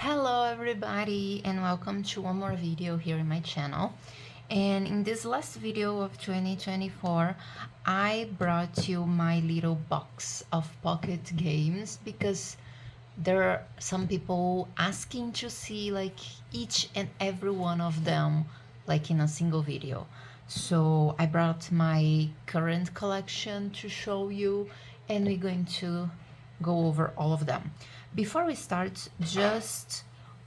Hello everybody and welcome to one more video here in my channel. And in this last video of 2024 I brought you my little box of pocket games because there are some people asking to see like each and every one of them like in a single video. So I brought my current collection to show you and we're going to go over all of them. Before we start, just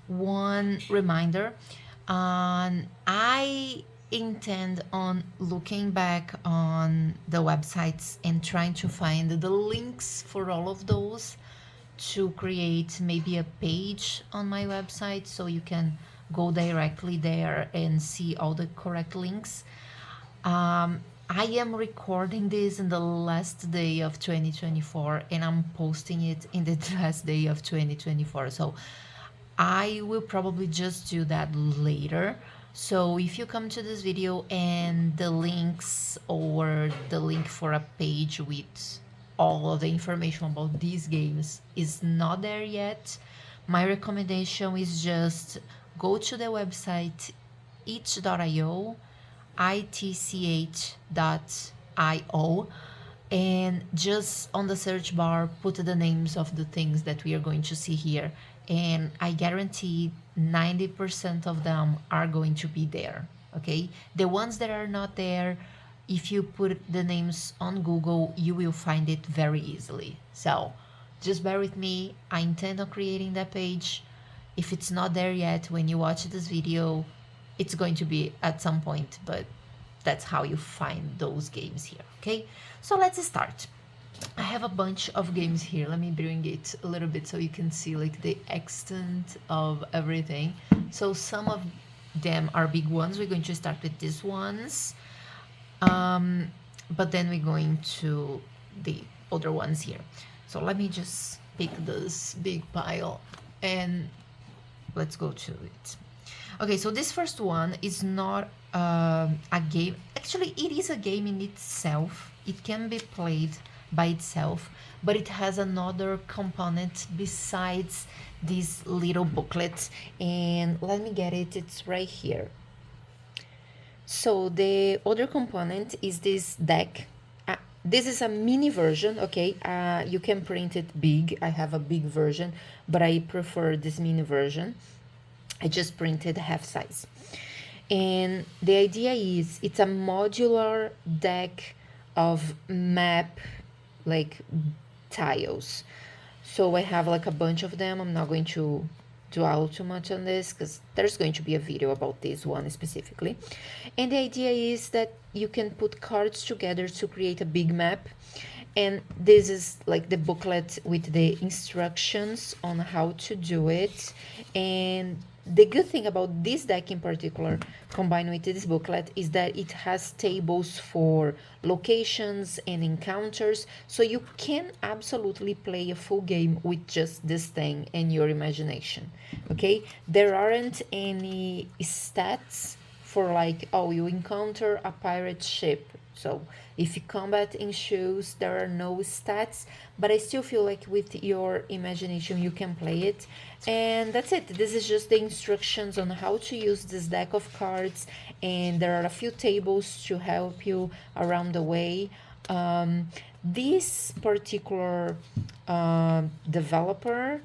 one reminder. I intend on looking back on the websites and trying to find the links for all of those to create maybe a page on my website so you can go directly there and see all the correct links. I am recording this in the last day of 2024 and I'm posting it in the last day of 2024. So I will probably just do that later. So if you come to this video and the links or the link for a page with all of the information about these games is not there yet, my recommendation is just go to the website itch.io, itch.io, and just on the search bar put the names of the things that we are going to see here, and I guarantee 90% of them are going to be there. Okay, the ones that are not there, if you put the names on Google you will find it very easily. So just bear with me, I intend on creating that page. If it's not there yet when you watch this video, it's going to be at some point, but that's how you find those games here. Okay, so let's start. I have a bunch of games here. Let me bring it a little bit so you can see like the extent of everything. So some of them are big ones. We're going to start with these ones, but then we're going to the other ones here. So let me just pick this big pile and let's go to it. Okay, so this first one is not a game. Actually, it is a game in itself. It can be played by itself, but it has another component besides these little booklets. And let me get it, it's right here. So the other component is this deck. This is a mini version, okay? You can print it big. I have a big version, but I prefer this mini version. I just printed half size. And the idea is it's a modular deck of map like tiles. So I have like a bunch of them. I'm not going to dwell too much on this because there's going to be a video about this one specifically. And the idea is that you can put cards together to create a big map. And this is like the booklet with the instructions on how to do it. And the good thing about this deck in particular, combined with this booklet, is that it has tables for locations and encounters, so you can absolutely play a full game with just this thing and your imagination. Okay, there aren't any stats for like, oh, you encounter a pirate ship, so if you combat in shoes there are no stats, but I still feel like with your imagination you can play it. And that's it. This is just the instructions on how to use this deck of cards, and there are a few tables to help you around the way. This particular developer,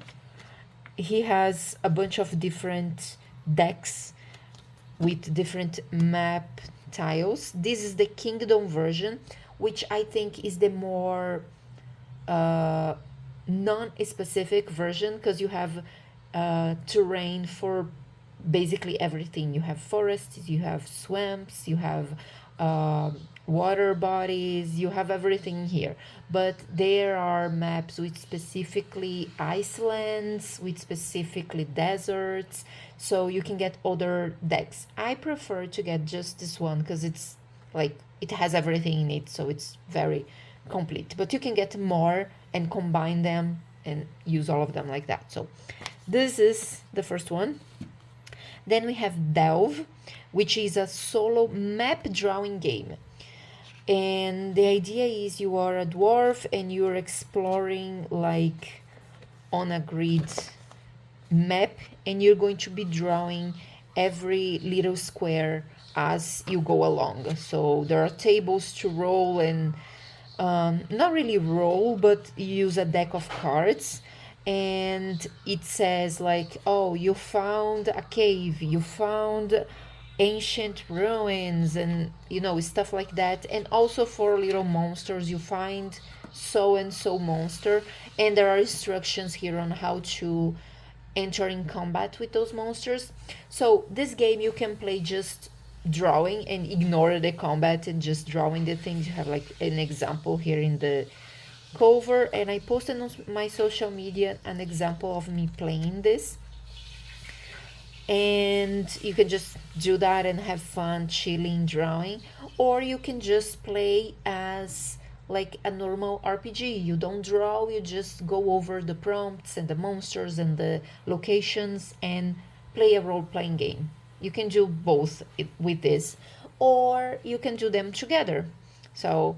he has a bunch of different decks with different map tiles. This is the Kingdom version, which I think is the more non-specific version because you have terrain for basically everything. You have forests, you have swamps, you have water bodies, you have everything here. But there are maps with specifically icelands, with specifically deserts, so you can get other decks. I prefer to get just this one because it's like it has everything in it, so it's very complete. But you can get more and combine them and use all of them like that. So this is the first one. Then we have Delve, which is a solo map drawing game. And the idea is you are a dwarf and you're exploring like on a grid map, and you're going to be drawing every little square as you go along. So there are tables to roll, and not really roll, but use a deck of cards. And it says like, oh, you found a cave, you found ancient ruins, and stuff like that. And also for little monsters, you find so and so monster, and there are instructions here on how to enter in combat with those monsters. So this game you can play just drawing and ignore the combat and just drawing the things. You have like an example here in the cover, and I posted on my social media an example of me playing this, and you can just do that and have fun chilling drawing. Or you can just play as like a normal RPG. You don't draw, you just go over the prompts and the monsters and the locations and play a role-playing game. You can do both with this, or you can do them together. So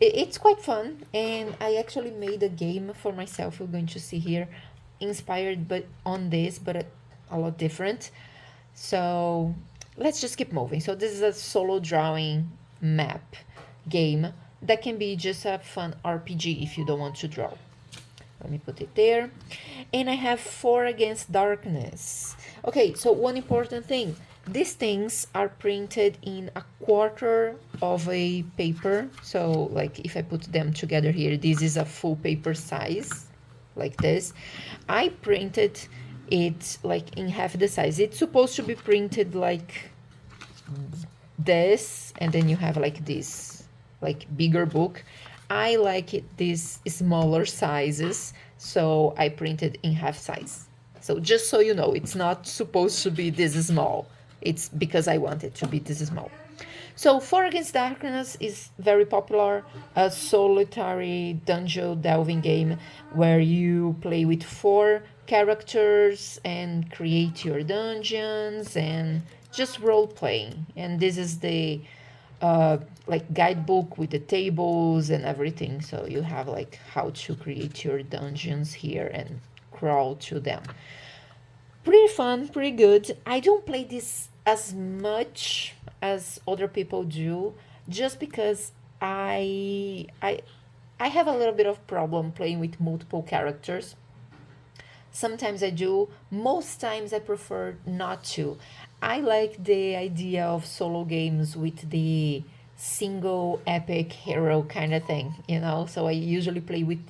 it's quite fun, and I actually made a game for myself. We're going to see here, inspired but on this, but a lot different. So let's just keep moving. So this is a solo drawing map game that can be just a fun RPG if you don't want to draw. Let me put it there. And I have 4 Against Darkness. Okay, so one important thing. These things are printed in a quarter of a paper. So like if I put them together here, this is a full paper size, like this. I printed it like in half the size. It's supposed to be printed like this, and then you have like this, like bigger book. I like it these smaller sizes, so I printed in half size. So just so you know, it's not supposed to be this small. It's because I want it to be this small. So 4 Against Darkness is very popular, a solitary dungeon delving game where you play with 4 characters and create your dungeons and just role playing. And this is the like guidebook with the tables and everything. So you have like how to create your dungeons here and crawl to them. Pretty fun, pretty good. I don't play this as much as other people do, just because I have a little bit of problem playing with multiple characters. Sometimes I do, most times I prefer not to. I like the idea of solo games with the single epic hero kind of thing, So I usually play with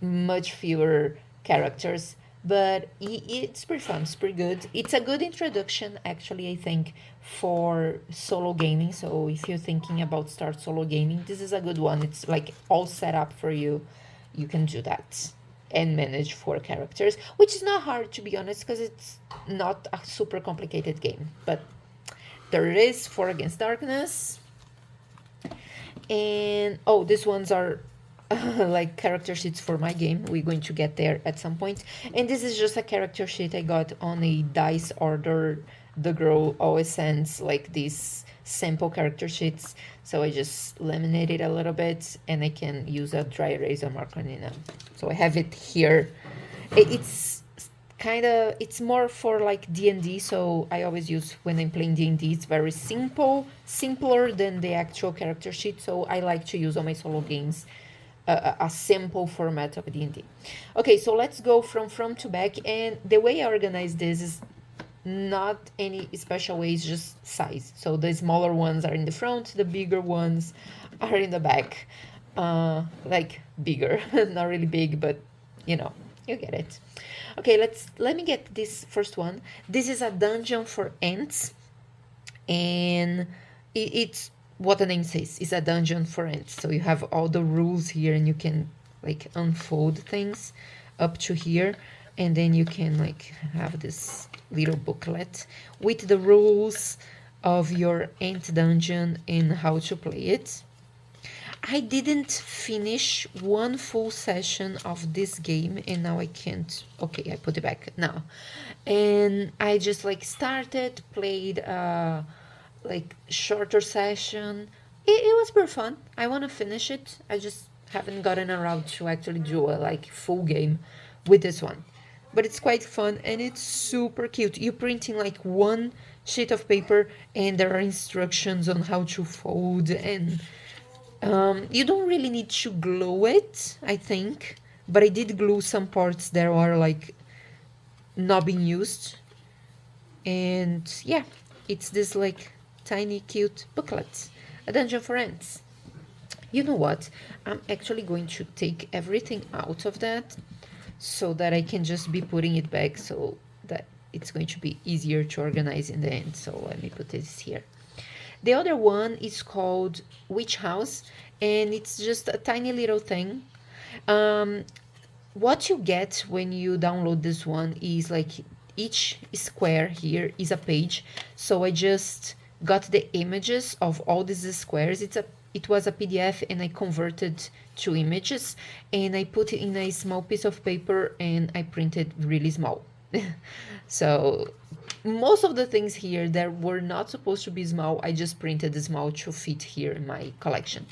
much fewer characters, but it's pretty fun, it's pretty good. It's a good introduction, actually, I think, for solo gaming. So if you're thinking about start solo gaming, this is a good one. It's like all set up for you. You can do that and manage 4 characters, which is not hard, to be honest, because it's not a super complicated game. But there is 4 Against Darkness. And oh, these ones are like character sheets for my game. We're going to get there at some point. And this is just a character sheet I got on a dice order. The girl always sends like these sample character sheets, so I just laminated a little bit, and I can use a dry erase or marker in them. So I have it here. It's it's more for like D&D, so I always use when I'm playing D&D. It's very simpler than the actual character sheet, so I like to use on my solo games a simple format of D&D. Okay, so let's go from front to back, and the way I organize this is not any special ways, just size. So the smaller ones are in the front, the bigger ones are in the back. Like bigger, not really big, but you get it. Okay, let me get this first one. This is a dungeon for ants, and it's what the name says. It's a dungeon for ants. So you have all the rules here, and you can like unfold things up to here, and then you can like have this little booklet with the rules of your ant dungeon and how to play it. I didn't finish one full session of this game, and now I can't. Okay, I put it back now. And I just like started, played like shorter session. It was pretty fun. I want to finish it. I just haven't gotten around to actually do a like full game with this one. but it's quite fun and it's super cute. You're printing like one sheet of paper and there are instructions on how to fold, and you don't really need to glue it, I think, but I did glue some parts that are like not being used. And yeah, it's this like tiny cute booklet, a dungeon for ants. You know what? I'm actually going to take everything out of that so that I can just be putting it back so that it's going to be easier to organize in the end. So let me put this here. The other one is called Witch House, and it's just a tiny little thing. Um, what you get when you download this one is like each square here is a page. So I just got the images of all these squares. It was a PDF and I converted to images and I put it in a small piece of paper and I printed really small. So most of the things here that were not supposed to be small, I just printed small to fit here in my collection.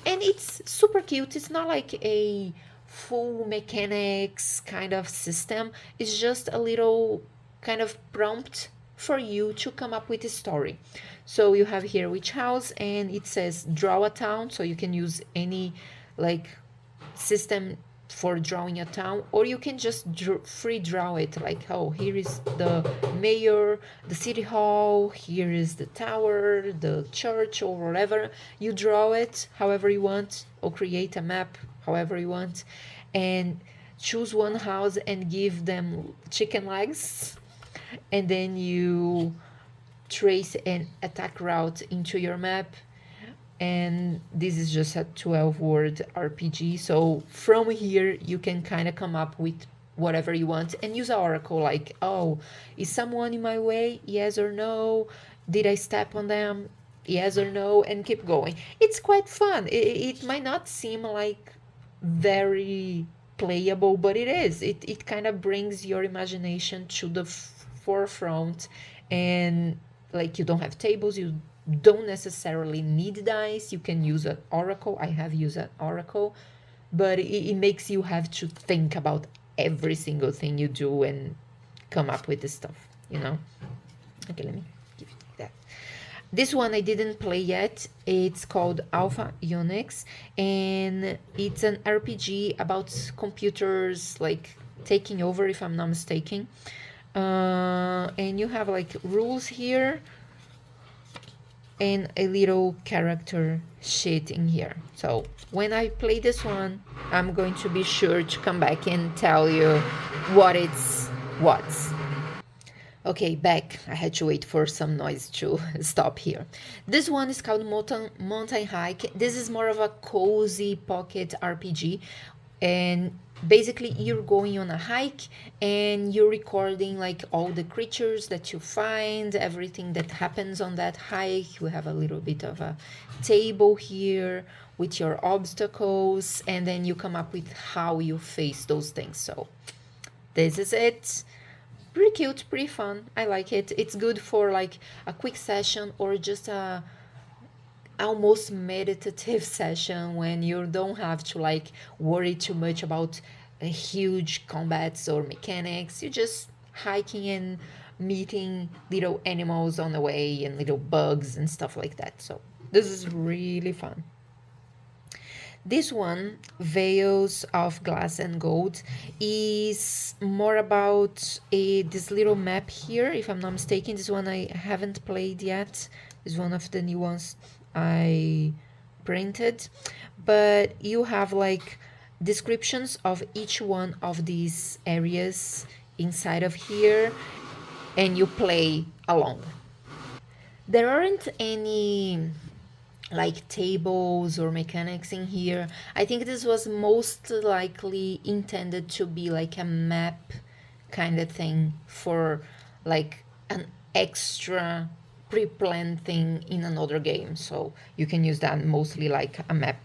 And it's super cute. It's not like a full mechanics kind of system. It's just a little kind of prompt for you to come up with a story. So you have here Witch House and it says draw a town, so you can use any like system for drawing a town, or you can just free draw it, like, oh, here is the mayor, the city hall, here is the tower, the church, or whatever. You draw it however you want, or create a map however you want, and choose one house and give them chicken legs, and then you trace an attack route into your map. And this is just a 12-word RPG, so from here you can kind of come up with whatever you want and use an oracle, like, oh, is someone in my way, yes or no, did I step on them, yes or no, and keep going. It's quite fun. It might not seem like very playable, but it is. It kind of brings your imagination to the forefront, and like, you don't have tables, you don't necessarily need dice, you can use an oracle. I have used an oracle, but it makes you have to think about every single thing you do and come up with the stuff, you know. Okay, let me give you that. This one I didn't play yet. It's called Alpha Unix, and it's an RPG about computers like taking over, if I'm not mistaken. And you have like rules here and a little character sheet in here. So when I play this one, I'm going to be sure to come back and tell you what it's what. Okay, back. I had to wait for some noise to stop here. This one is called Mountain Hike. This is more of a cozy pocket RPG. And basically you're going on a hike and you're recording like all the creatures that you find, everything that happens on that hike. You have a little bit of a table here with your obstacles, and then you come up with how you face those things. So this is it. Pretty cute, pretty fun. I like it. It's good for like a quick session or just a almost meditative session when you don't have to like worry too much about huge combats or mechanics. You're just hiking and meeting little animals on the way and little bugs and stuff like that. So this is really fun. This one, Veils of Glass and Gold, is more about this little map here, if I'm not mistaken. This one I haven't played yet. It's one of the new ones I printed. But you have like descriptions of each one of these areas inside of here, and you play along. There aren't any like tables or mechanics in here. I think this was most likely intended to be like a map kind of thing for like an extra pre-planned thing in another game. So you can use that mostly like a map.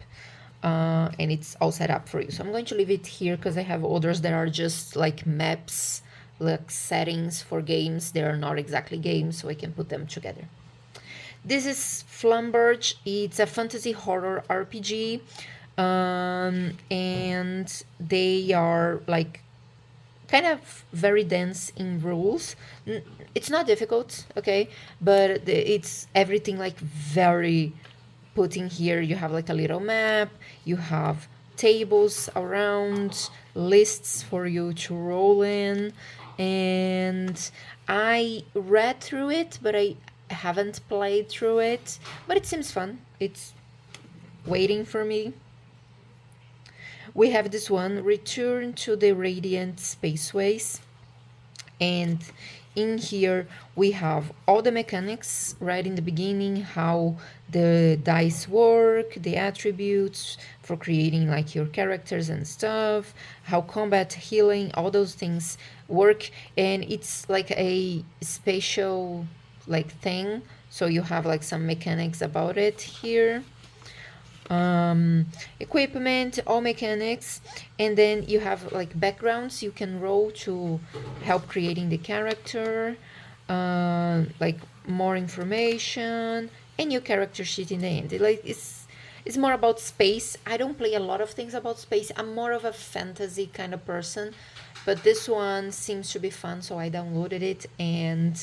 And it's all set up for you. So I'm going to leave it here because I have others that are just like maps, like settings for games. They are not exactly games, so I can put them together. This is Flamberge. It's a fantasy horror RPG. And they are like kind of very dense in rules. It's not difficult, okay, but it's everything like very put in here. You have like a little map, you have tables around, lists for you to roll in, and I read through it, but I haven't played through it, but it seems fun. It's waiting for me. We have this one, Return to the Radiant Spaceways. And in here we have all the mechanics right in the beginning, how the dice work, the attributes for creating like your characters and stuff, how combat, healing, all those things work. And it's like a spatial like thing, so you have like some mechanics about it here. Equipment, all mechanics, and then you have like backgrounds you can roll to help creating the character, like more information, and your character sheet in the end. Like it's more about space. I don't play a lot of things about space. I'm more of a fantasy kind of person, but this one seems to be fun, so I downloaded it, and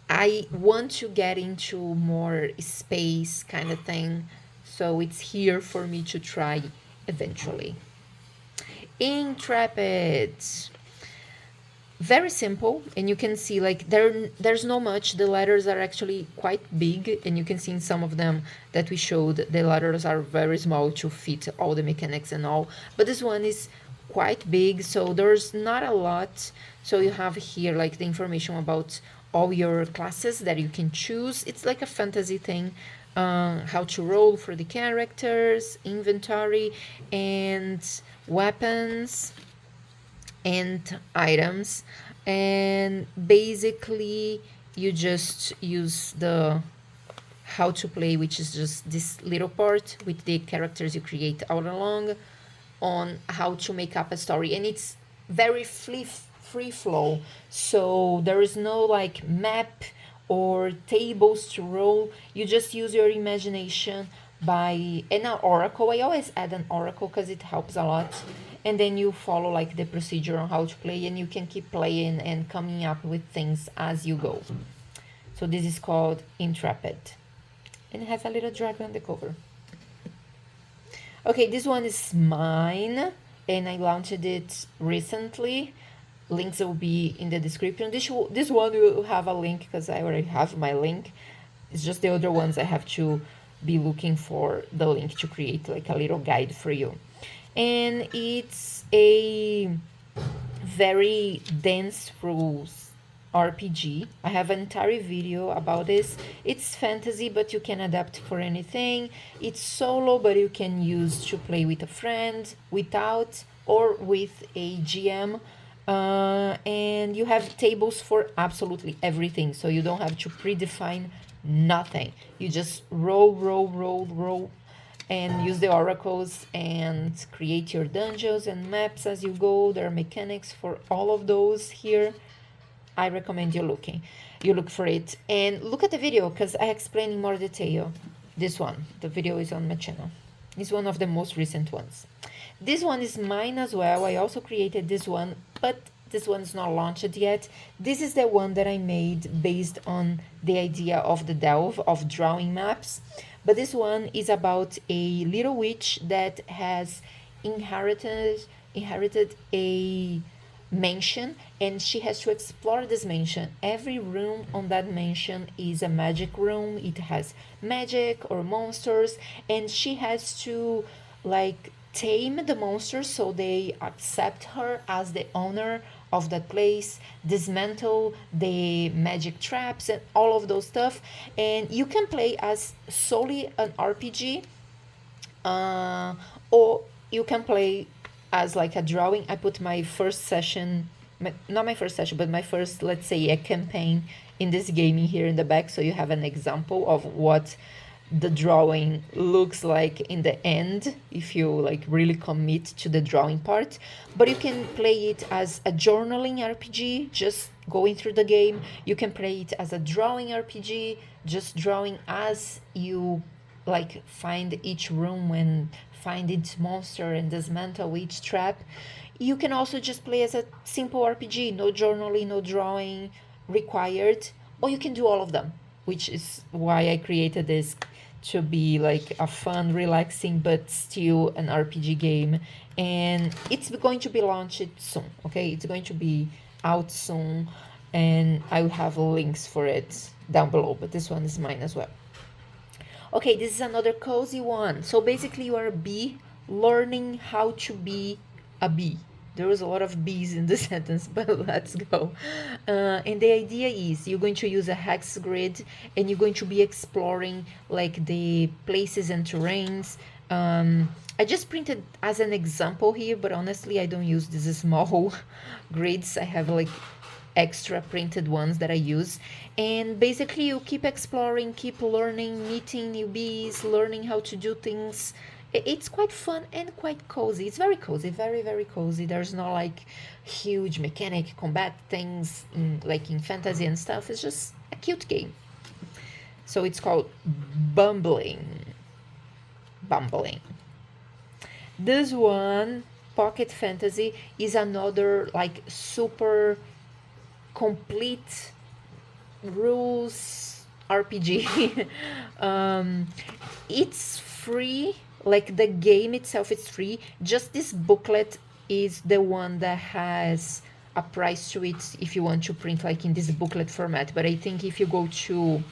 I want to get into more space kind of thing, so it's here for me to try eventually. Intrepid. Very simple, and you can see like there's no much. The letters are actually quite big, and you can see in some of them that we showed the letters are very small to fit all the mechanics and all, but this one is quite big, so there's not a lot. So you have here like the information about all your classes that you can choose. It's like a fantasy thing, how to roll for the characters, inventory, and weapons and items. And basically you just use the how to play, which is just this little part with the characters you create all along, on how to make up a story. And it's very free flow, so there is no like map or tables to roll. You just use your imagination by and an oracle. I always add an oracle because it helps a lot, and then you follow like the procedure on how to play, and you can keep playing and coming up with things as you go. So this is called Intrepid, and it has a little dragon on the cover. Okay, this one is mine, and I launched it recently. Links will be in the description. This one will have a link because I already have my link. It's just the other ones I have to be looking for the link to create like a little guide for you. And it's a very dense rules RPG. I have an entire video about this. It's fantasy, but you can adapt for anything. It's solo, but you can use to play with a friend, without, or with a GM. And you have tables for absolutely everything, so you don't have to predefine nothing. You just roll, and use the oracles and create your dungeons and maps as you go. There are mechanics for all of those here. I recommend you look for it, and look at the video because I explain in more detail. This one, the video is on my channel. It's one of the most recent ones. This one is mine as well. I also created this one, but this one is not launched yet. This is the one that I made based on the idea of the Delve, of drawing maps. But this one is about a little witch that has inherited a mansion, and she has to explore this mansion. Every room on that mansion is a magic room. It has magic or monsters, and she has to like tame the monsters so they accept her as the owner of that place, dismantle the magic traps and all of those stuff. And you can play as solely an RPG, or you can play as like a drawing. I put my first session, not my first session, but my first, let's say, a campaign in this game here in the back, so you have an example of what the drawing looks like in the end if you like really commit to the drawing part. But you can play it as a journaling RPG, just going through the game. You can play it as a drawing RPG, just drawing as you like find each room and find each monster and dismantle each trap. You can also just play as a simple RPG, no journaling, no drawing required, or you can do all of them, which is why I created this, to be like a fun, relaxing, but still an RPG game. And it's going to be launched soon, okay? It's going to be out soon, and I will have links for it down below, but this one is mine as well. Okay, this is another cozy one. So basically, you are a bee learning how to be a bee. There was a lot of bees in the sentence, but let's go. And the idea is you're going to use a hex grid, and you're going to be exploring like the places and terrains. I just printed as an example here, but honestly, I don't use these small grids. I have like extra printed ones that I use. And basically, you keep exploring, keep learning, meeting new bees, learning how to do things. It's quite fun and quite cozy. It's very cozy, very, very cozy. There's no like huge mechanic combat things like in fantasy and stuff. It's just a cute game. So it's called Bumbling. Bumbling. This one, Pocket Fantasy, is another like super complete rules RPG. It's free, like the game itself is free. Just this booklet is the one that has a price to it if you want to print like in this booklet format. But I think if you go to,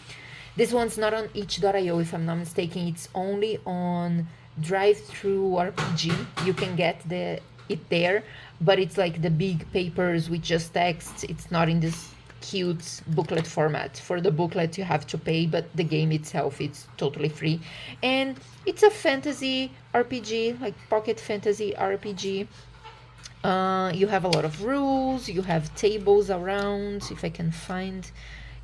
this one's not on itch.io if I'm not mistaken, it's only on Drive-Through RPG. You can get it there, but it's like the big papers with just text. It's not in this cute booklet format. For the booklet you have to pay, but the game itself it's totally free. And it's a fantasy RPG, like pocket fantasy RPG. You have a lot of rules, you have tables around, if I can find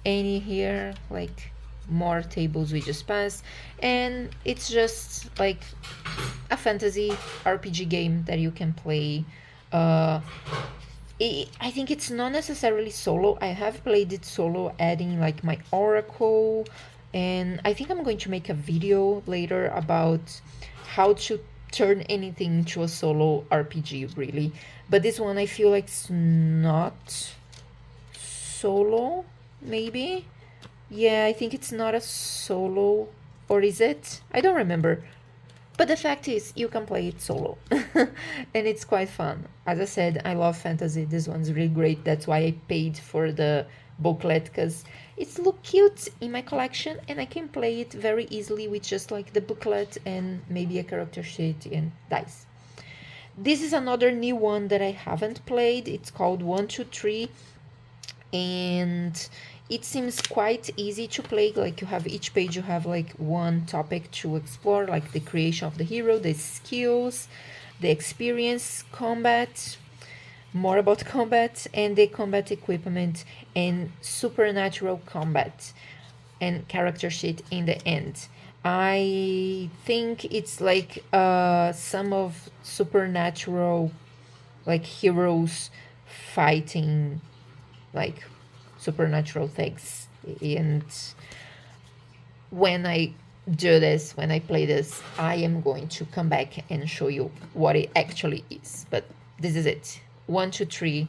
any here, like more tables we just passed. And it's just like a fantasy RPG game that you can play. I think it's not necessarily solo. I have played it solo, adding like my oracle, and I think I'm going to make a video later about how to turn anything into a solo RPG, really. But this one I feel like it's not solo, maybe. Yeah, I think it's not a solo, or is it? I don't remember. But the fact is, you can play it solo, and it's quite fun. As I said, I love fantasy. This one's really great. That's why I paid for the booklet, because it's look cute in my collection, and I can play it very easily with just like the booklet and maybe a character sheet and dice. This is another new one that I haven't played. It's called 123, and it seems quite easy to play. Like you have each page, you have like one topic to explore, like the creation of the hero, the skills, the experience, combat, more about combat, and the combat equipment, and supernatural combat, and character sheet in the end. I think it's like some of supernatural like heroes fighting like supernatural things. And when I do this, when I play this, I am going to come back and show you what it actually is. But this is it. 123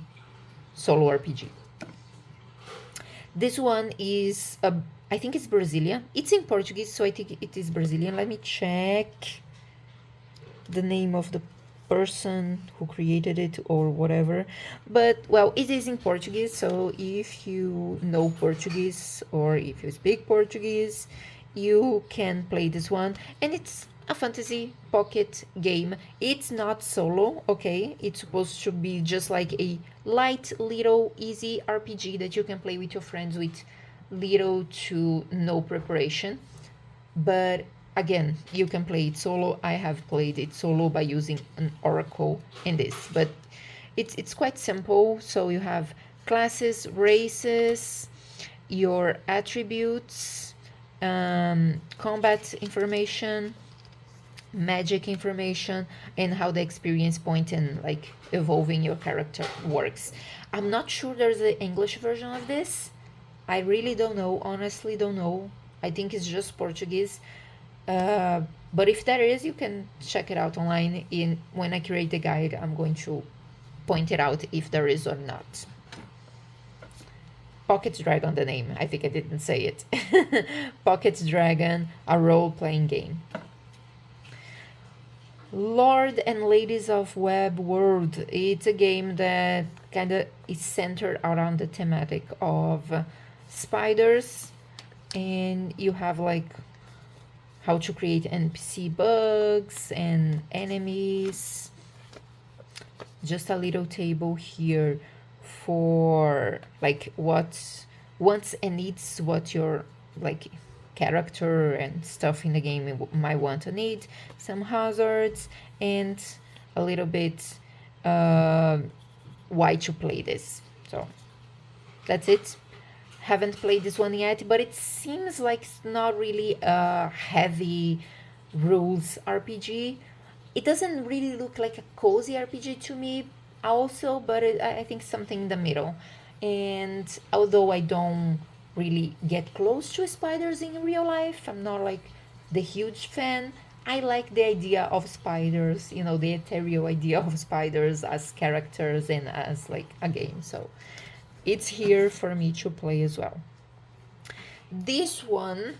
solo RPG. This one is I think it's Brazilian. It's in Portuguese, so I think it is Brazilian. Let me check the name of the person who created it or whatever. But well, it is in Portuguese, so if you know Portuguese or if you speak Portuguese, you can play this one. And it's a fantasy pocket game. It's not solo, okay? It's supposed to be just like a light, little, easy RPG that you can play with your friends with little to no preparation. But again, you can play it solo. I have played it solo by using an oracle in this, but it's quite simple. So you have classes, races, your attributes, combat information, magic information, and how the experience point and like evolving your character works. I'm not sure there's an English version of this. I really don't know, honestly don't know. I think it's just Portuguese. But if there is, you can check it out online. When I create the guide, I'm going to point it out if there is or not. Pocket Dragon, the name. I think I didn't say it. Pocket Dragon, a role-playing game. Lord and Ladies of Web World. It's a game that kind of is centered around the thematic of spiders, and you have like how to create NPC bugs and enemies. Just a little table here for like what wants and needs, what your like character and stuff in the game might want to need, some hazards, and a little bit why to play this. So that's it. Haven't played this one yet, but it seems like it's not really a heavy rules RPG. It doesn't really look like a cozy RPG to me also, but I think something in the middle. And although I don't really get close to spiders in real life, I'm not like the huge fan. I like the idea of spiders, you know, the ethereal idea of spiders as characters and as like a game. So it's here for me to play as well. This one,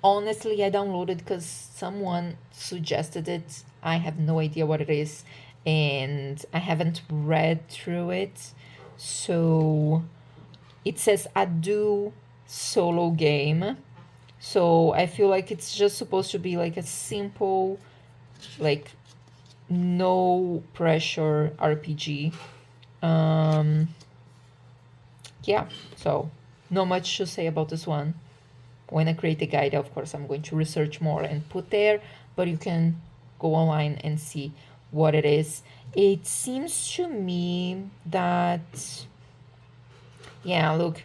honestly, I downloaded because someone suggested it. I have no idea what it is, and I haven't read through it. So it says a do solo game. So I feel like it's just supposed to be like a simple, like no pressure RPG. Yeah, so not much to say about this one. When I create the guide, of course, I'm going to research more and put there, but you can go online and see what it is. It seems to me that, yeah, look,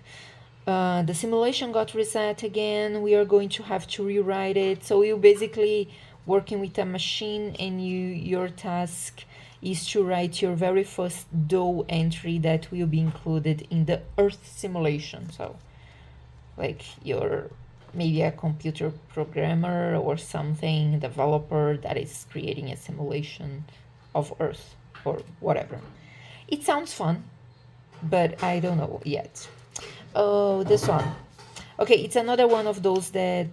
the simulation got reset again. We are going to have to rewrite it. So you basically working with a machine, and your task is to write your very first DOE entry that will be included in the Earth simulation. So like you're maybe a computer programmer or something, developer that is creating a simulation of Earth or whatever. It sounds fun, but I don't know yet. Oh, this one. Okay, it's another one of those that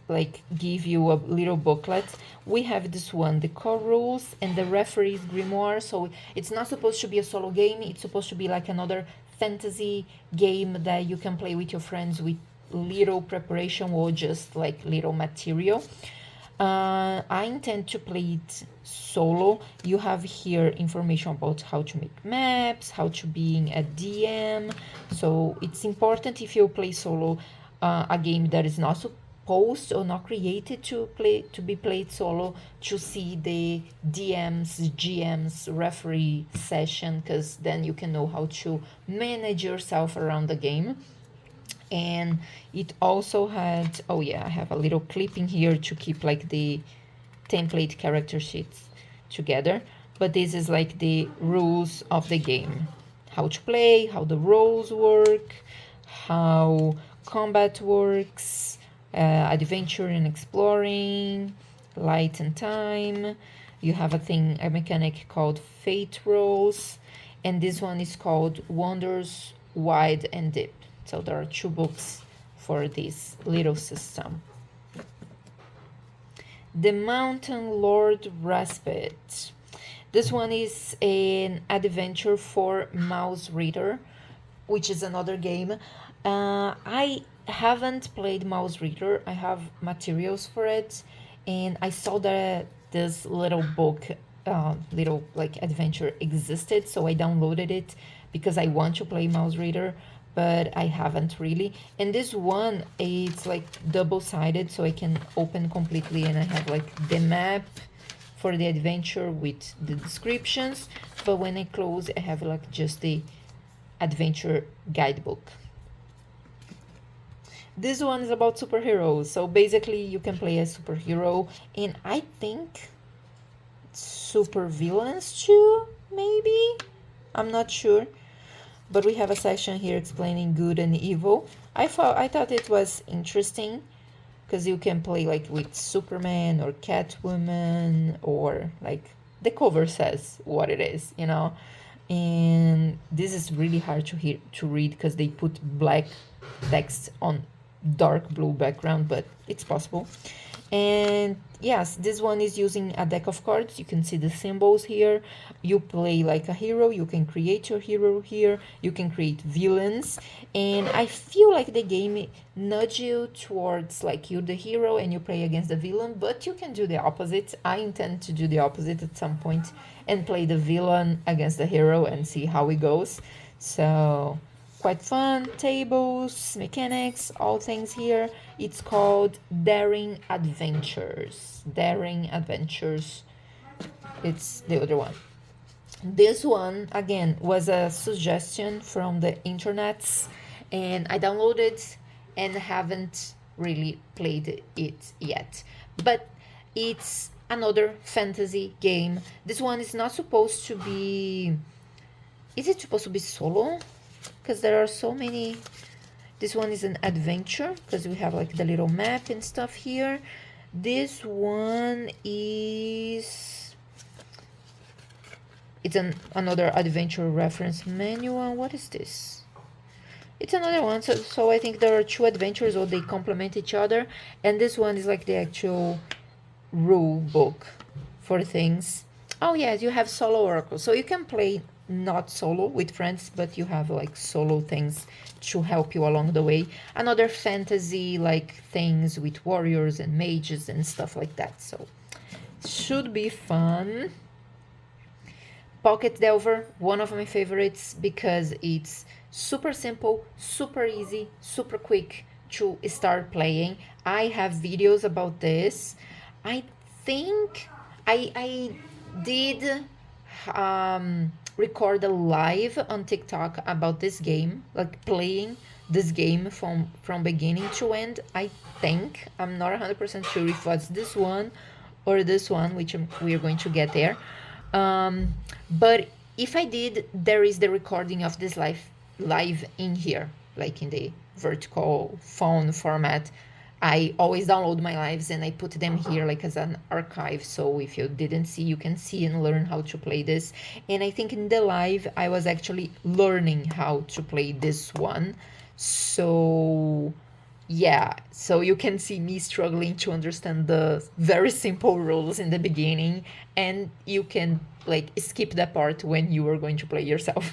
like give you a little booklet. We have this one, the core rules and the referee's grimoire. So it's not supposed to be a solo game. It's supposed to be like another fantasy game that you can play with your friends with little preparation or just like little material. I intend to play it solo. You have here information about how to make maps, how to being a DM. So it's important if you play solo a game that is not supposed or not created to be played solo, to see the DMs, GMs, referee session, because then you can know how to manage yourself around the game. And it also had, oh yeah, I have a little clipping here to keep like the template character sheets together, but this is like the rules of the game, how to play, how the roles work, how combat works, adventure and exploring, light and time. You have a mechanic called fate rolls, and this one is called wonders wide and deep. So there are 2 books for this little system. The Mountain Lord Respite. This one is an adventure for mouse reader, which is another game. I haven't played mouse reader. I have materials for it, and I saw that this little book, little like adventure existed, so I downloaded it because I want to play mouse reader, but I haven't really. And this one, it's like double-sided, so I can open completely, and I have like the map for the adventure with the descriptions, but when I close, I have like just the adventure guidebook. This one is about superheroes, so basically you can play as superhero, and I think super villains too, maybe? I'm not sure. But we have a section here explaining good and evil. I thought it was interesting because you can play like with Superman or Catwoman, or like the cover says what it is, you know. And this is really hard to read because they put black text on dark blue background, but it's possible. And yes, this one is using a deck of cards. You can see the symbols here. You play like a hero. You can create your hero here. You can create villains. And I feel like the game nudge you towards like you're the hero and you play against the villain, but you can do the opposite. I intend to do the opposite at some point and play the villain against the hero and see how it goes. So quite fun. Tables, mechanics, all things here. It's called Daring Adventures. Daring Adventures. It's the other one. This one, again, was a suggestion from the internets, and I downloaded and haven't really played it yet. But it's another fantasy game. This one is not supposed to be... Is it supposed to be solo? Because there are so many. This one is an adventure because we have like the little map and stuff here. This one is... It's another adventure reference manual. What is this? It's another one. So I think there are two adventures or they complement each other. And this one is like the actual rule book for things. Oh yes, you have solo oracle. So you can play not solo with friends, but you have like solo things to help you along the way. Another fantasy like things with warriors and mages and stuff like that. So should be fun. Pocket Delver, one of my favorites because it's super simple, super easy, super quick to start playing. I have videos about this. I think I did record a live on TikTok about this game, like playing this game from beginning to end. I think I'm not 100% sure if it was this one or this one, which we're going to get there. But if I did, there is the recording of this live in here, like in the vertical phone format. I always download my lives and I put them here like as an archive. So if you didn't see, you can see and learn how to play this. And I think in the live, I was actually learning how to play this one. So yeah, so you can see me struggling to understand the very simple rules in the beginning, and you can like skip that part when you are going to play yourself.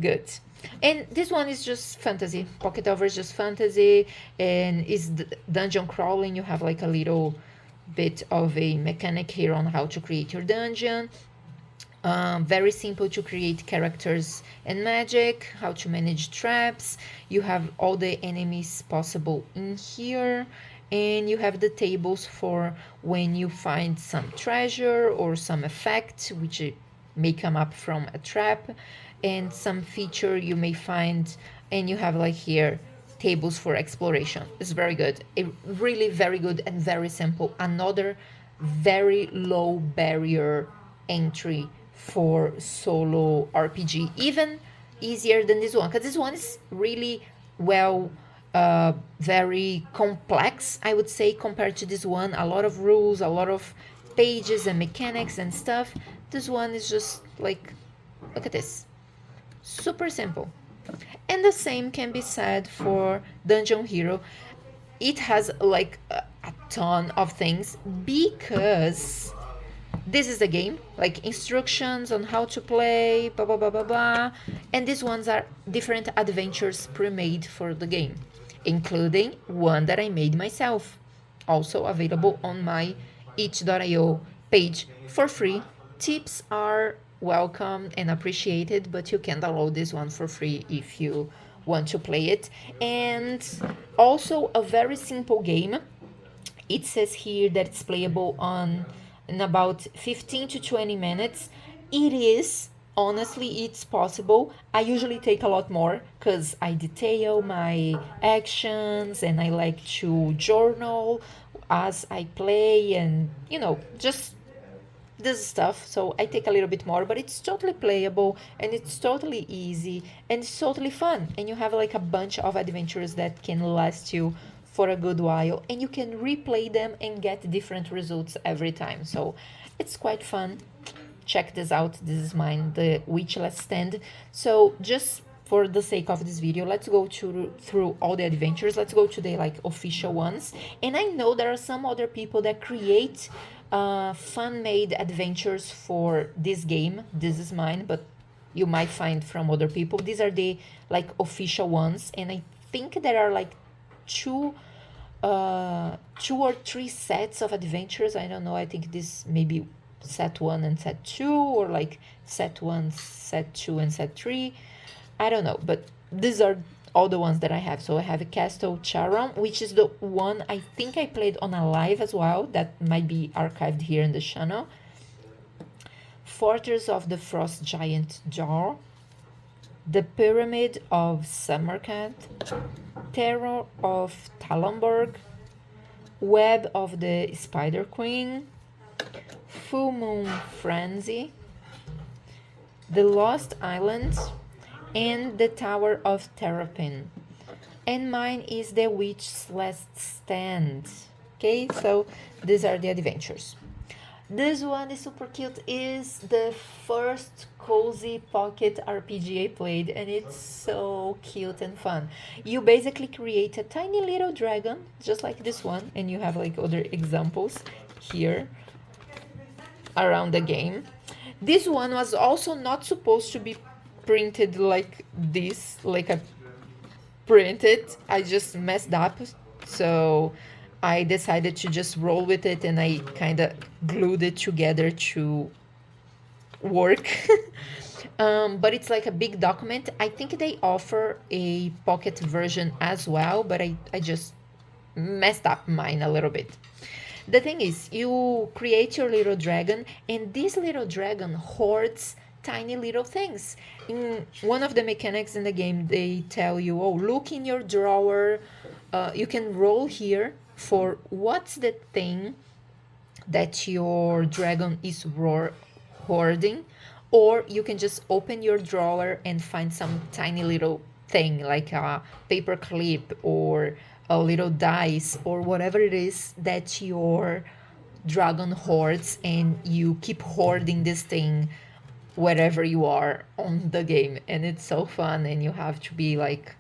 Good. And this one is just fantasy. Pocket Over is just fantasy and is dungeon crawling. You have like a little bit of a mechanic here on how to create your dungeon. Very simple to create characters and magic, how to manage traps. You have all the enemies possible in here, and you have the tables for when you find some treasure or some effect which may come up from a trap, and some feature you may find, and you have like here tables for exploration. It's very good. Really very good and very simple. Another very low barrier entry for solo RPG, even easier than this one, because this one is really very complex, I would say, compared to this one. A lot of rules, a lot of pages and mechanics and stuff. This one is just like, look at this, super simple. And the same can be said for Dungeon Hero. It has like a ton of things because this is the game, like instructions on how to play, blah, blah, blah, blah, blah. And these ones are different adventures pre-made for the game, including one that I made myself, also available on my itch.io page for free. Tips are welcome and appreciated, but you can download this one for free if you want to play it. And also a very simple game. It says here that it's playable in about 15 to 20 minutes. It is, honestly, it's possible. I usually take a lot more because I detail my actions and I like to journal as I play and, just this stuff. So I take a little bit more, but it's totally playable and it's totally easy and it's totally fun. And you have like a bunch of adventures that can last you for a good while, and you can replay them and get different results every time. So it's quite fun. check this out. This is mine, the Witchless stand. So just for the sake of this video, let's go through all the adventures. Let's go to the like official ones. And I know there are some other people that create fan-made adventures for this game. This is mine, but you might find from other people. These are the like official ones, and I think there are like two or three sets of adventures. I don't know. I think this maybe set 1 and set 2, or like set 1, set 2, and set 3. I don't know, but these are all the ones that I have. So I have a Castle Charon, which is the one I think I played on a live as well. That might be archived here in the channel. Fortress of the Frost Giant Jar, the Pyramid of Samarkand, Terror of Talonburg, Web of the Spider Queen, Full Moon Frenzy, The Lost Island, and the Tower of Terrapin. And mine is the Witch's Last Stand. Okay, so these are the adventures. This one is super cute. Is the first cozy pocket RPG I played, and it's so cute and fun. You basically create a tiny little dragon, just like this one, and you have like other examples here around the game. This one was also not supposed to be printed like this, like I printed. I just messed up, so I decided to just roll with it, and I kind of glued it together to work. But it's like a big document. I think they offer a pocket version as well, but I just messed up mine a little bit. The thing is, you create your little dragon, and this little dragon hoards tiny little things. In one of the mechanics in the game, they tell you, oh, look in your drawer. You can roll here for what's the thing that your dragon is hoarding, or you can just open your drawer and find some tiny little thing like a paper clip or a little dice or whatever it is that your dragon hoards, and you keep hoarding this thing wherever you are on the game. And it's so fun, and you have to be like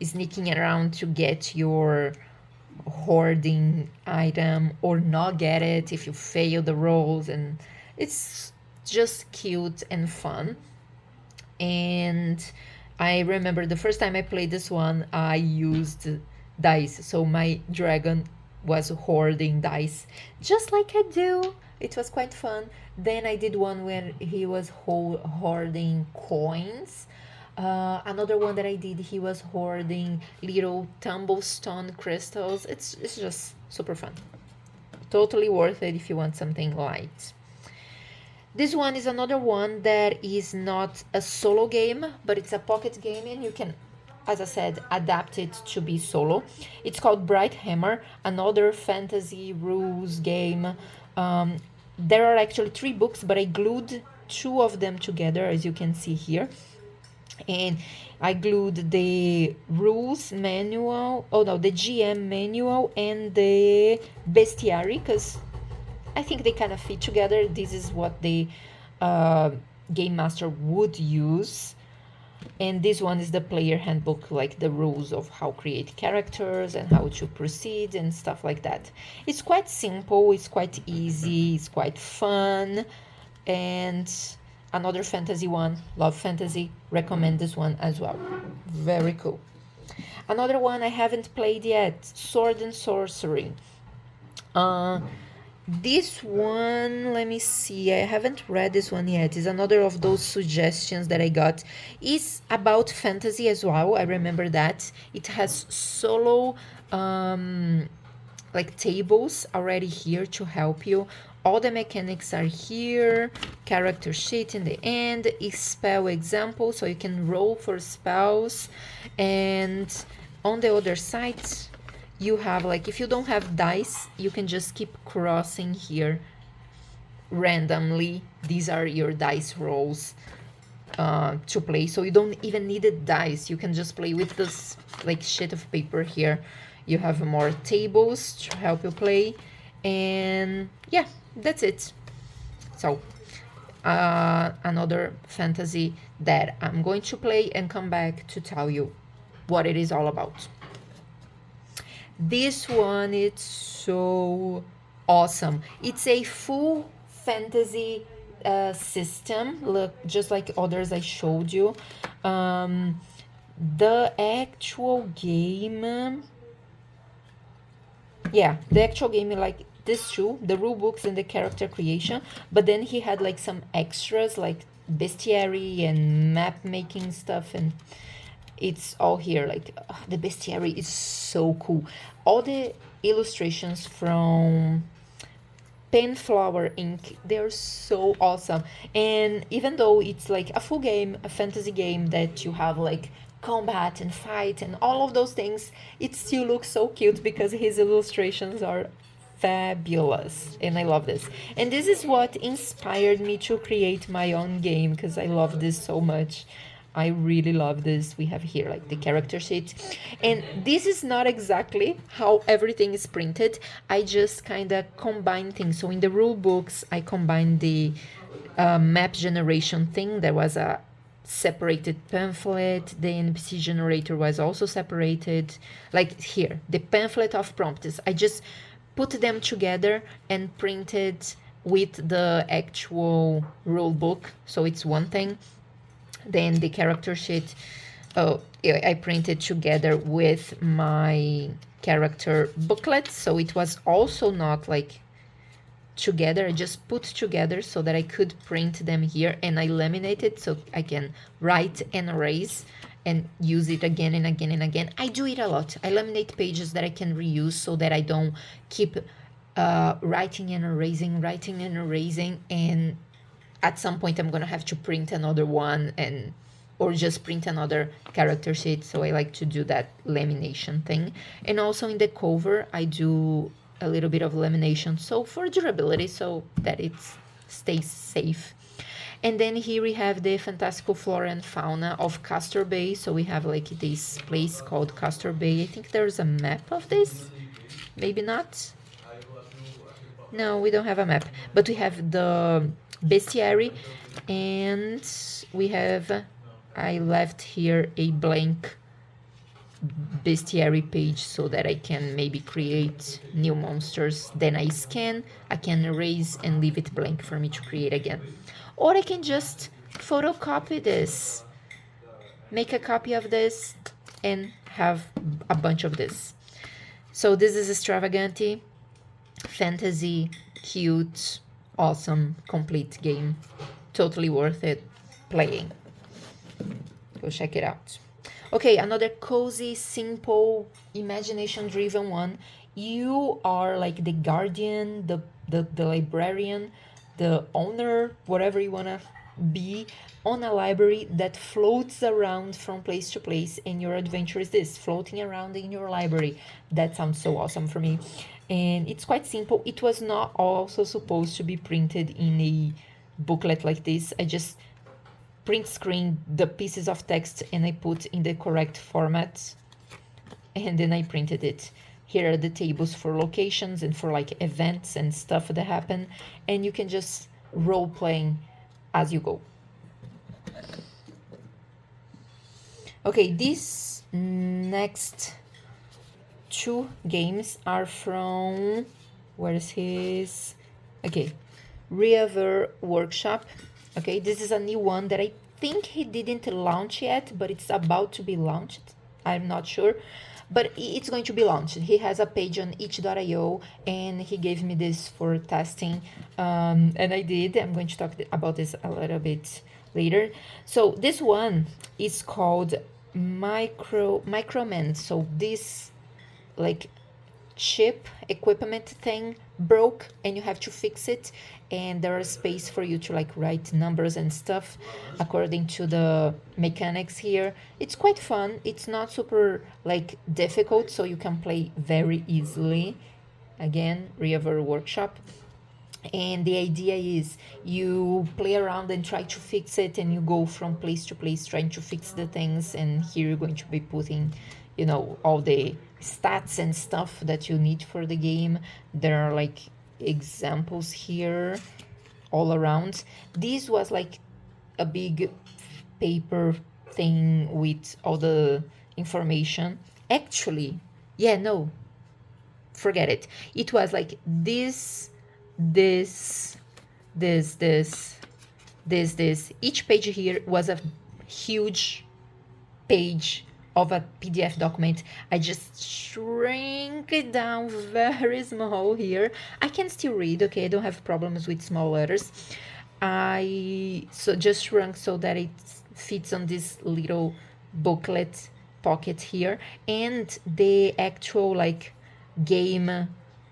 sneaking around to get your hoarding item or not get it if you fail the rolls, and it's just cute and fun. And I remember the first time I played this one, I used dice, so my dragon was hoarding dice just like I do. It was quite fun. Then I did one where he was hoarding coins. Another one that I did, he was hoarding little tumblestone crystals. It's just super fun. Totally worth it if you want something light. This one is another one that is not a solo game, but it's a pocket game, and you can, as I said, adapt it to be solo. It's called Bright Hammer, another fantasy rules game. There are actually 3 books, but I glued 2 of them together, as you can see here. And I glued the rules manual, the GM manual and the bestiary, because I think they kind of fit together. This is what the game master would use. And this one is the player handbook, like the rules of how create characters and how to proceed and stuff like that. It's quite simple, it's quite easy, it's quite fun. And another fantasy one, love fantasy, recommend this one as well. Very cool. Another one I haven't played yet, Sword and Sorcery. This one, let me see, I haven't read this one yet. It's another of those suggestions that I got. It's about fantasy as well, I remember that. It has solo like tables already here to help you. All the mechanics are here, character sheet in the end, spell example, so you can roll for spells. And on the other side, you have, like, if you don't have dice, you can just keep crossing here randomly. These are your dice rolls to play, so you don't even need a dice. You can just play with this like sheet of paper here. You have more tables to help you play, and yeah, that's it. So another fantasy that I'm going to play and come back to tell you what it is all about. This one, it's so awesome. It's a full fantasy system, look, just like others I showed you. The actual game, yeah, the actual game, like this too, the rule books and the character creation, but then he had like some extras like bestiary and map making stuff, and it's all here. Like the bestiary is so cool. All the illustrations from Penflower Ink, they're so awesome. And even though it's like a full game, a fantasy game that you have like combat and fight and all of those things, it still looks so cute because his illustrations are fabulous, and I love this. And this is what inspired me to create my own game because I love this so much. I really love this. We have here like the character sheet, and this is not exactly how everything is printed. I just kind of combine things. So in the rule books, I combined the map generation thing. There was a separated pamphlet. The NPC generator was also separated. Like here, the pamphlet of prompts. I just put them together and printed with the actual rule book. So it's one thing. Then the character sheet, oh, I printed together with my character booklet. So it was also not like together. I just put together so that I could print them here, and I laminated so I can write and erase and use it again and again and again. I do it a lot. I laminate pages that I can reuse so that I don't keep writing and erasing, and at some point I'm gonna have to print another one or just print another character sheet. So I like to do that lamination thing. And also in the cover, I do a little bit of lamination, so for durability, so that it stays safe. And then here we have the fantastical flora and fauna of Castor Bay. So we have like this place called Castor Bay. I think there's a map of this, maybe not. No, we don't have a map, but we have the bestiary, and we have, I left here a blank bestiary page so that I can maybe create new monsters. Then I scan, I can erase and leave it blank for me to create again. Or I can just photocopy this, make a copy of this, and have a bunch of this. So this is Extravaganti, fantasy, cute, awesome, complete game. Totally worth it playing. Go check it out. Okay, another cozy, simple, imagination-driven one. You are like the guardian, the librarian, the owner, whatever you want to be, on a library that floats around from place to place, and your adventure is this, floating around in your library. That sounds so awesome for me. And it's quite simple. It was not also supposed to be printed in a booklet like this. I just print screen the pieces of text and I put in the correct format, and then I printed it. Here are the tables for locations and for like events and stuff that happen, and you can just role playing as you go. Okay, these next two games are from, where is his, okay, Reaver Workshop. Okay, this is a new one that I think he didn't launch yet, but it's about to be launched. I'm not sure, but it's going to be launched. He has a page on itch.io, and he gave me this for testing, and I did. I'm going to talk about this a little bit later. So this one is called Micromend. So this like chip equipment thing broke and you have to fix it, and there is space for you to like write numbers and stuff according to the mechanics here. It's quite fun. It's not super like difficult, so you can play very easily. Again, Reaver Workshop. And the idea is you play around and try to fix it, and you go from place to place trying to fix the things. And here you're going to be putting, you know, all the stats and stuff that you need for the game. There are like examples here all around. This was like a big paper thing with all the information. Actually, yeah, no, forget it. It was like this, this, this. Each page here was a huge page of a PDF document. I just shrink it down very small here. I can still read, okay? I don't have problems with small letters. I just shrunk so that it fits on this little booklet pocket here, and the actual like game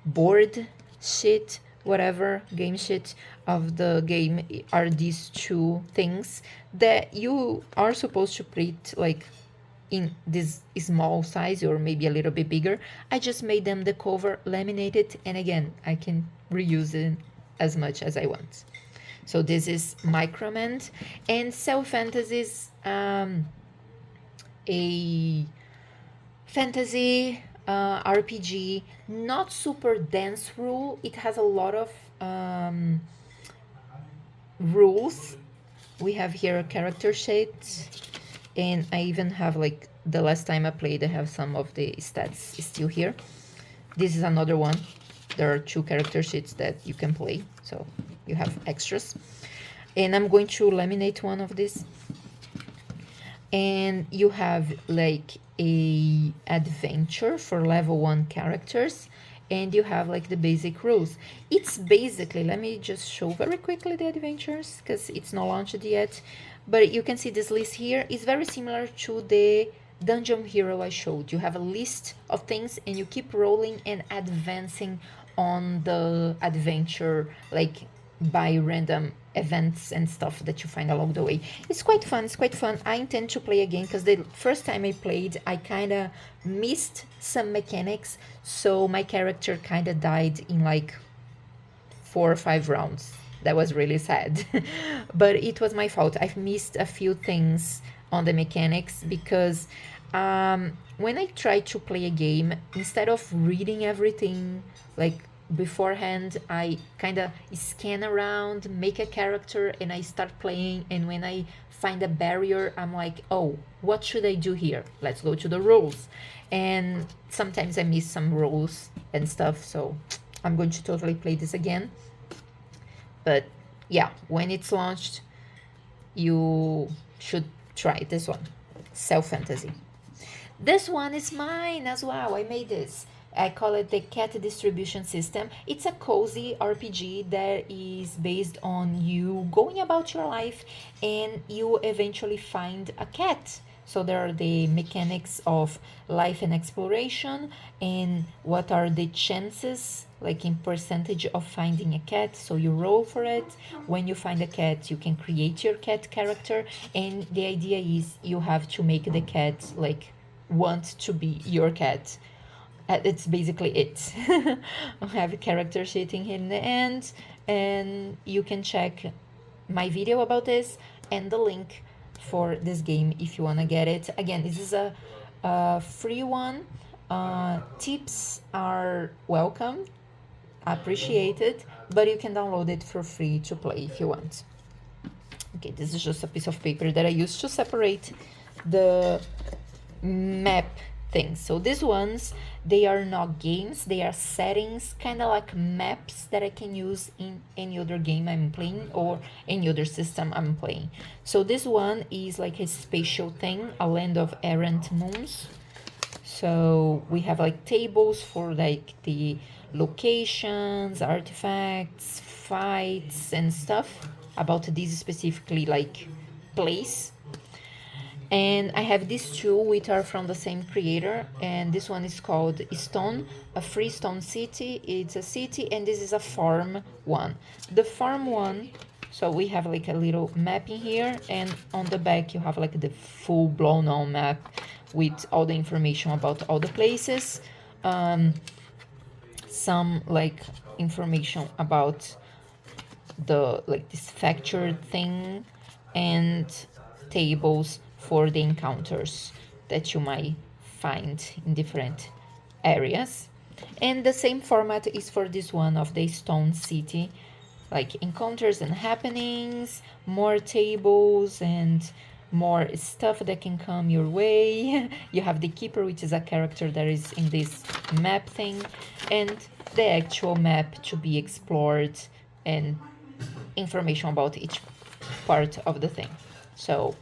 board sheet, whatever game sheet of the game are these two things that you are supposed to print like in this small size or maybe a little bit bigger. I just made them the cover, laminated, and again I can reuse it as much as I want. So this is Micromend, and Cell Fantasies, a fantasy RPG, not super dense rule. It has a lot of rules. We have here a character sheet, and I even have like the last time I played, I have some of the stats still here. This is another one. There are 2 character sheets that you can play, so you have extras. And I'm going to laminate one of these. And you have like a adventure for level 1 characters, and you have like the basic rules. It's basically, let me just show very quickly the adventures because it's not launched yet, but you can see this list here is very similar to the Dungeon Hero I showed. You have a list of things and you keep rolling and advancing on the adventure, like by random events and stuff that you find along the way. It's quite fun. I intend to play again because the first time I played, I kind of missed some mechanics, so my character kind of died in like 4 or 5 rounds. That was really sad. But it was my fault. I've missed a few things on the mechanics because when I try to play a game, instead of reading everything like beforehand, I kind of scan around, make a character, and I start playing. And when I find a barrier, I'm like, oh, what should I do here? Let's go to the rules. And sometimes I miss some rules and stuff, so I'm going to totally play this again. But yeah, when it's launched, you should try this one, Cell Fantasy. This one is mine as well. I made this. I call it the cat distribution system. It's a cozy RPG that is based on you going about your life and you eventually find a cat. So there are the mechanics of life and exploration and what are the chances, like in percentage of finding a cat. So you roll for it. When you find a cat, you can create your cat character. And the idea is you have to make the cat like want to be your cat. It's basically it. I have a character sheet in the end, and you can check my video about this and the link for this game if you want to get it. Again, this is a free one. Tips are welcome, appreciated, but you can download it for free to play if you want. Okay, this is just a piece of paper that I used to separate the map things. So these ones, they are not games, they are settings, kind of like maps that I can use in any other game I'm playing or any other system I'm playing. So this one is like a spatial thing, a land of errant moons. So we have like tables for like the locations, artifacts, fights and stuff about this specifically like place. And I have these 2 which are from the same creator, and this one is called Stone, a freestone city. It's a city, and this is a farm one. The farm one, so we have like a little map in here, and on the back you have like the full blown on map with all the information about all the places. Some like information about the like this factored thing, and tables for the encounters that you might find in different areas. And the same format is for this one of the stone city. like encounters and happenings, more tables and more stuff that can come your way. You have the keeper, which is a character that is in this map thing, and the actual map to be explored and information about each part of the thing. So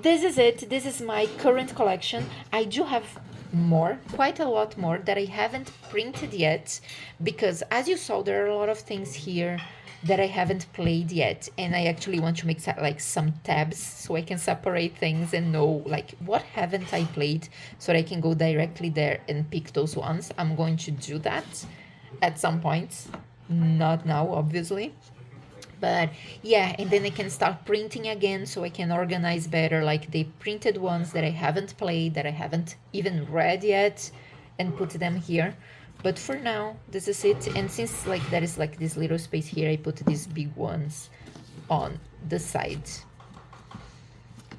this is it. This is my current collection. I do have more, quite a lot more, that I haven't printed yet, because as you saw, there are a lot of things here that I haven't played yet, and I actually want to make like some tabs so I can separate things and know like what haven't I played, so that I can go directly there and pick those ones. I'm going to do that at some point, not now obviously, but yeah, and then I can start printing again so I can organize better like the printed ones that I haven't played, that I haven't even read yet, and put them here. But for now, this is it. And since like there is like this little space here, I put these big ones on the side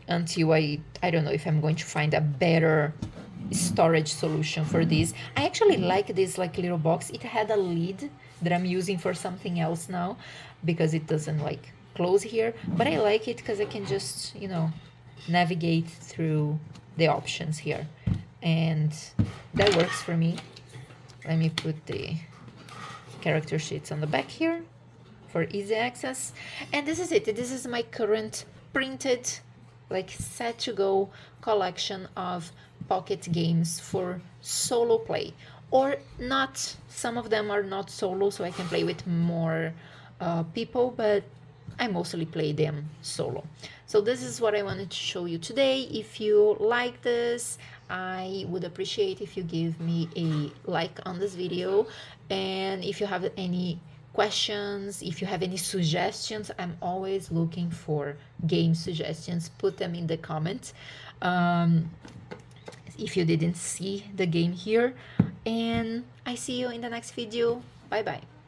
until I don't know if I'm going to find a better storage solution for this. I actually like this like little box. It had a lid that I'm using for something else now because it doesn't like close here, but I like it because I can just, you know, navigate through the options here, and that works for me. Let me put the character sheets on the back here for easy access. And this is it. This is my current printed, like set to go collection of pocket games for solo play, or not. Some of them are not solo, so I can play with more people, but I mostly play them solo. So this is what I wanted to show you today. If you like this, I would appreciate if you give me a like on this video, and if you have any questions, if you have any suggestions, I'm always looking for game suggestions. Put them in the comments if you didn't see the game here, and I see you in the next video. Bye bye.